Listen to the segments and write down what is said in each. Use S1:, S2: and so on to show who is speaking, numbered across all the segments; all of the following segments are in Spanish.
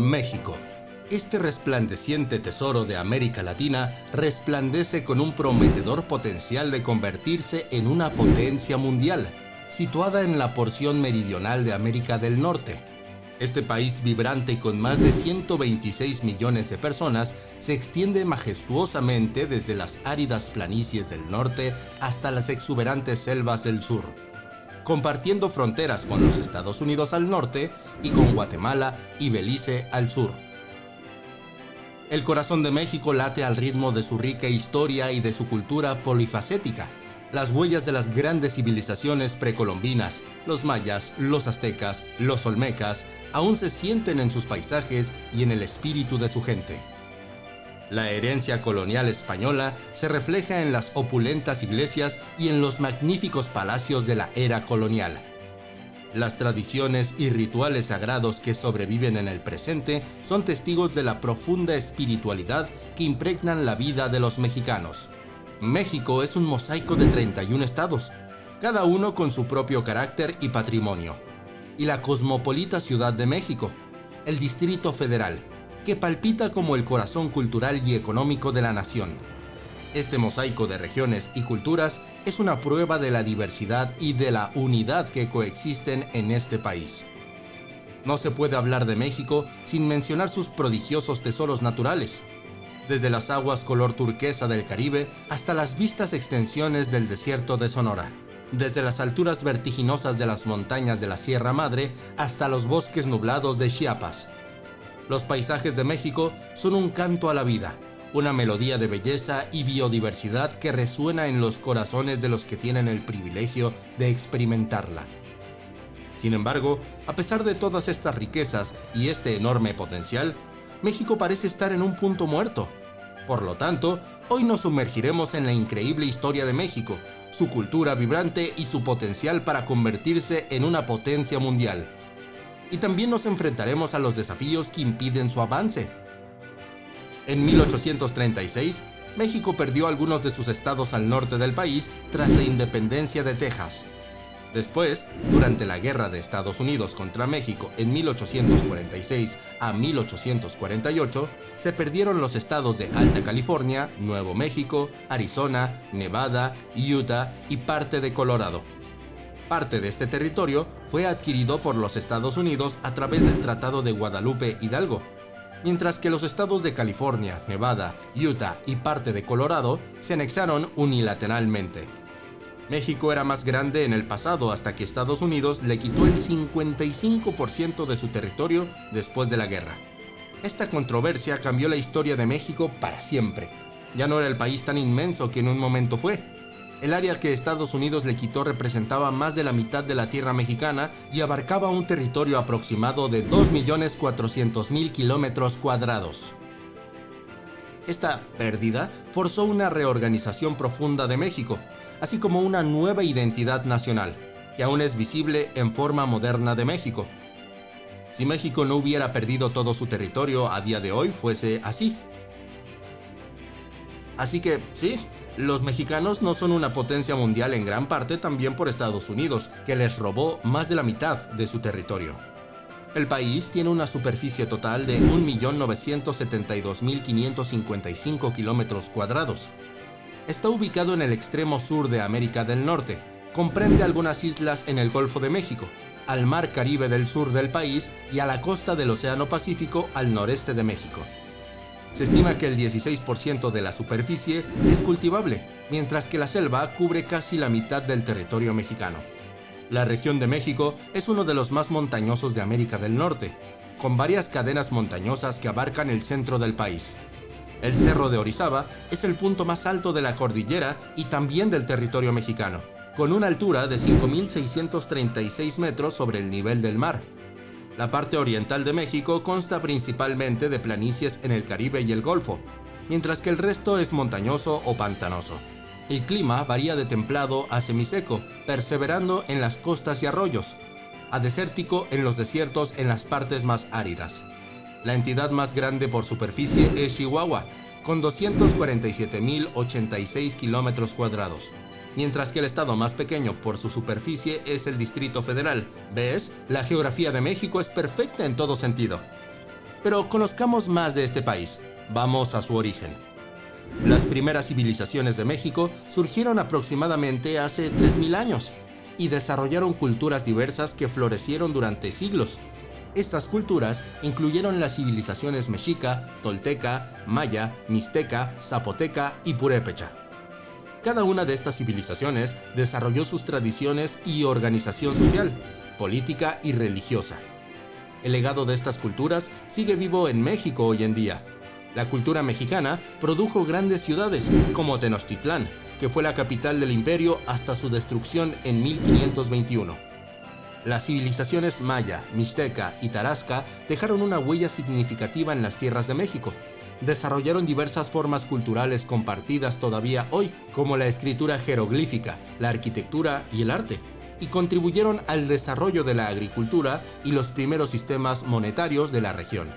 S1: México. Este resplandeciente tesoro de América Latina resplandece con un prometedor potencial de convertirse en una potencia mundial, situada en la porción meridional de América del Norte. Este país vibrante con más de 126 millones de personas se extiende majestuosamente desde las áridas planicies del norte hasta las exuberantes selvas del sur, compartiendo fronteras con los Estados Unidos al norte y con Guatemala y Belice al sur. El corazón de México late al ritmo de su rica historia y de su cultura polifacética. Las huellas de las grandes civilizaciones precolombinas, los mayas, los aztecas, los olmecas, aún se sienten en sus paisajes y en el espíritu de su gente. La herencia colonial española se refleja en las opulentas iglesias y en los magníficos palacios de la era colonial. Las tradiciones y rituales sagrados que sobreviven en el presente son testigos de la profunda espiritualidad que impregnan la vida de los mexicanos. México es un mosaico de 31 estados, cada uno con su propio carácter y patrimonio. Y la cosmopolita Ciudad de México, el Distrito Federal, que palpita como el corazón cultural y económico de la nación. Este mosaico de regiones y culturas es una prueba de la diversidad y de la unidad que coexisten en este país. No se puede hablar de México sin mencionar sus prodigiosos tesoros naturales, desde las aguas color turquesa del Caribe hasta las vistas extensiones del desierto de Sonora, desde las alturas vertiginosas de las montañas de la Sierra Madre hasta los bosques nublados de Chiapas. Los paisajes de México son un canto a la vida, una melodía de belleza y biodiversidad que resuena en los corazones de los que tienen el privilegio de experimentarla. Sin embargo, a pesar de todas estas riquezas y este enorme potencial, México parece estar en un punto muerto. Por lo tanto, hoy nos sumergiremos en la increíble historia de México, su cultura vibrante y su potencial para convertirse en una potencia mundial. Y también nos enfrentaremos a los desafíos que impiden su avance. En 1836, México perdió algunos de sus estados al norte del país tras la independencia de Texas. Después, durante la Guerra de Estados Unidos contra México en 1846 a 1848, se perdieron los estados de Alta California, Nuevo México, Arizona, Nevada, Utah y parte de Colorado. Parte de este territorio fue adquirido por los Estados Unidos a través del Tratado de Guadalupe Hidalgo, mientras que los estados de California, Nevada, Utah y parte de Colorado se anexaron unilateralmente. México era más grande en el pasado hasta que Estados Unidos le quitó el 55% de su territorio después de la guerra. Esta controversia cambió la historia de México para siempre. Ya no era el país tan inmenso que en un momento fue. El área que Estados Unidos le quitó representaba más de la mitad de la tierra mexicana y abarcaba un territorio aproximado de 2.400.000 kilómetros cuadrados. Esta pérdida forzó una reorganización profunda de México, así como una nueva identidad nacional, que aún es visible en forma moderna de México. Si México no hubiera perdido todo su territorio a día de hoy, fuese así. Así que, sí, los mexicanos no son una potencia mundial en gran parte también por Estados Unidos, que les robó más de la mitad de su territorio. El país tiene una superficie total de 1.972.555 kilómetros cuadrados. Está ubicado en el extremo sur de América del Norte. Comprende algunas islas en el Golfo de México, al Mar Caribe del sur del país y a la costa del Océano Pacífico al noreste de México. Se estima que el 16% de la superficie es cultivable, mientras que la selva cubre casi la mitad del territorio mexicano. La región de México es uno de los más montañosos de América del Norte, con varias cadenas montañosas que abarcan el centro del país. El Cerro de Orizaba es el punto más alto de la cordillera y también del territorio mexicano, con una altura de 5.636 metros sobre el nivel del mar. La parte oriental de México consta principalmente de planicies en el Caribe y el Golfo, mientras que el resto es montañoso o pantanoso. El clima varía de templado a semiseco, perseverando en las costas y arroyos, a desértico en los desiertos en las partes más áridas. La entidad más grande por superficie es Chihuahua, con 247.086 kilómetros cuadrados, mientras que el estado más pequeño por su superficie es el Distrito Federal. ¿Ves? La geografía de México es perfecta en todo sentido. Pero conozcamos más de este país. Vamos a su origen. Las primeras civilizaciones de México surgieron aproximadamente hace 3000 años y desarrollaron culturas diversas que florecieron durante siglos. Estas culturas incluyeron las civilizaciones mexica, tolteca, maya, mixteca, zapoteca y purépecha. Cada una de estas civilizaciones desarrolló sus tradiciones y organización social, política y religiosa. El legado de estas culturas sigue vivo en México hoy en día. La cultura mexicana produjo grandes ciudades como Tenochtitlán, que fue la capital del imperio hasta su destrucción en 1521. Las civilizaciones maya, mixteca y tarasca dejaron una huella significativa en las tierras de México. Desarrollaron diversas formas culturales compartidas todavía hoy, como la escritura jeroglífica, la arquitectura y el arte, y contribuyeron al desarrollo de la agricultura y los primeros sistemas monetarios de la región.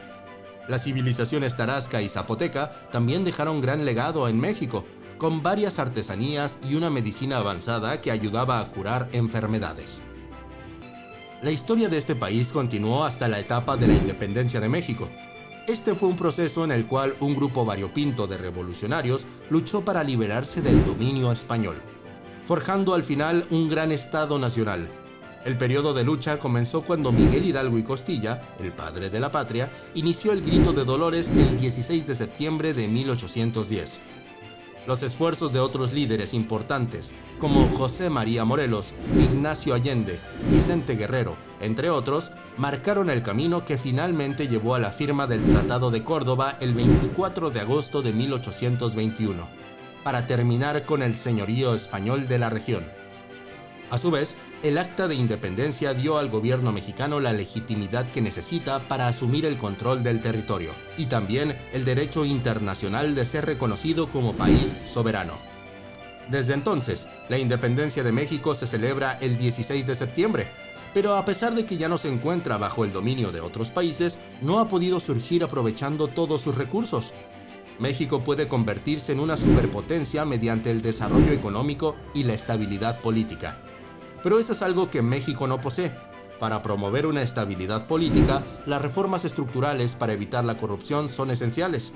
S1: Las civilizaciones tarasca y zapoteca también dejaron gran legado en México, con varias artesanías y una medicina avanzada que ayudaba a curar enfermedades. La historia de este país continuó hasta la etapa de la independencia de México. Este fue un proceso en el cual un grupo variopinto de revolucionarios luchó para liberarse del dominio español, forjando al final un gran Estado nacional. El periodo de lucha comenzó cuando Miguel Hidalgo y Costilla, el padre de la patria, inició el Grito de Dolores el 16 de septiembre de 1810. Los esfuerzos de otros líderes importantes, como José María Morelos, Ignacio Allende, Vicente Guerrero, entre otros, marcaron el camino que finalmente llevó a la firma del Tratado de Córdoba el 24 de agosto de 1821, para terminar con el señorío español de la región. A su vez, el Acta de Independencia dio al gobierno mexicano la legitimidad que necesita para asumir el control del territorio, y también el derecho internacional de ser reconocido como país soberano. Desde entonces, la independencia de México se celebra el 16 de septiembre, pero a pesar de que ya no se encuentra bajo el dominio de otros países, no ha podido surgir aprovechando todos sus recursos. México puede convertirse en una superpotencia mediante el desarrollo económico y la estabilidad política. Pero eso es algo que México no posee. Para promover una estabilidad política, las reformas estructurales para evitar la corrupción son esenciales.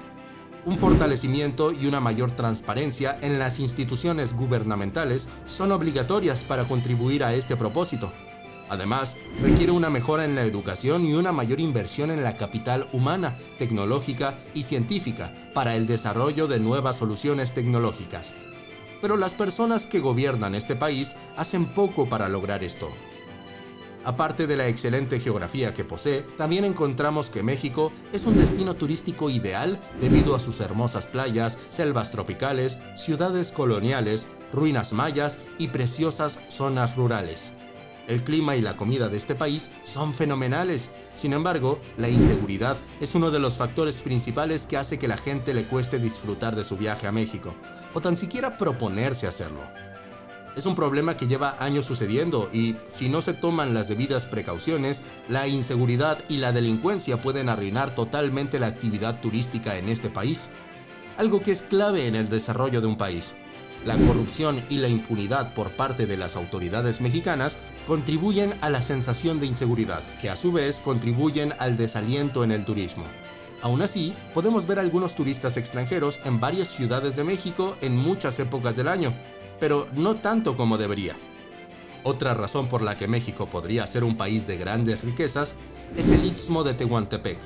S1: Un fortalecimiento y una mayor transparencia en las instituciones gubernamentales son obligatorias para contribuir a este propósito. Además, requiere una mejora en la educación y una mayor inversión en la capital humana, tecnológica y científica para el desarrollo de nuevas soluciones tecnológicas. Pero las personas que gobiernan este país hacen poco para lograr esto. Aparte de la excelente geografía que posee, también encontramos que México es un destino turístico ideal debido a sus hermosas playas, selvas tropicales, ciudades coloniales, ruinas mayas y preciosas zonas rurales. El clima y la comida de este país son fenomenales. Sin embargo, la inseguridad es uno de los factores principales que hace que la gente le cueste disfrutar de su viaje a México, o tan siquiera proponerse hacerlo. Es un problema que lleva años sucediendo y, si no se toman las debidas precauciones, la inseguridad y la delincuencia pueden arruinar totalmente la actividad turística en este país, algo que es clave en el desarrollo de un país. La corrupción y la impunidad por parte de las autoridades mexicanas contribuyen a la sensación de inseguridad, que a su vez contribuyen al desaliento en el turismo. Aún así, podemos ver algunos turistas extranjeros en varias ciudades de México en muchas épocas del año, pero no tanto como debería. Otra razón por la que México podría ser un país de grandes riquezas es el Istmo de Tehuantepec,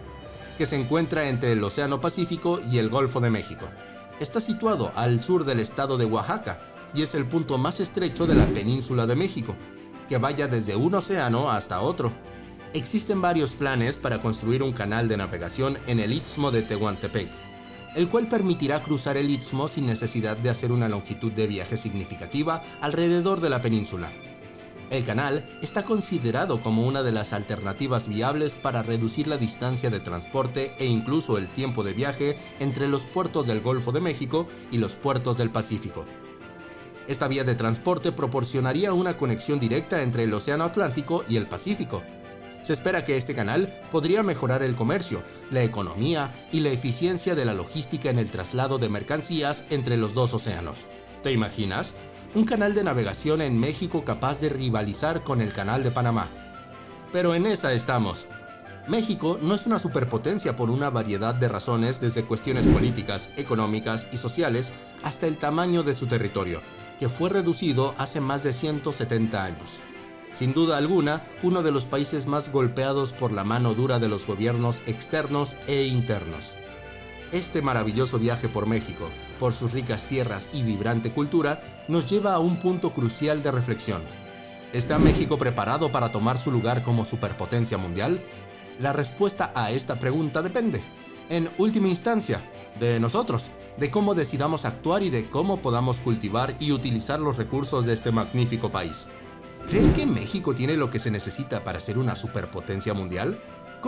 S1: que se encuentra entre el Océano Pacífico y el Golfo de México. Está situado al sur del estado de Oaxaca y es el punto más estrecho de la península de México, que vaya desde un océano hasta otro. Existen varios planes para construir un canal de navegación en el Istmo de Tehuantepec, el cual permitirá cruzar el istmo sin necesidad de hacer una longitud de viaje significativa alrededor de la península. El canal está considerado como una de las alternativas viables para reducir la distancia de transporte e incluso el tiempo de viaje entre los puertos del Golfo de México y los puertos del Pacífico. Esta vía de transporte proporcionaría una conexión directa entre el Océano Atlántico y el Pacífico. Se espera que este canal podría mejorar el comercio, la economía y la eficiencia de la logística en el traslado de mercancías entre los dos océanos. ¿Te imaginas? Un canal de navegación en México capaz de rivalizar con el Canal de Panamá. Pero en esa estamos. México no es una superpotencia por una variedad de razones, desde cuestiones políticas, económicas y sociales hasta el tamaño de su territorio, que fue reducido hace más de 170 años. Sin duda alguna, uno de los países más golpeados por la mano dura de los gobiernos externos e internos. Este maravilloso viaje por México, por sus ricas tierras y vibrante cultura, nos lleva a un punto crucial de reflexión. ¿Está México preparado para tomar su lugar como superpotencia mundial? La respuesta a esta pregunta depende, en última instancia, de nosotros, de cómo decidamos actuar y de cómo podamos cultivar y utilizar los recursos de este magnífico país. ¿Crees que México tiene lo que se necesita para ser una superpotencia mundial?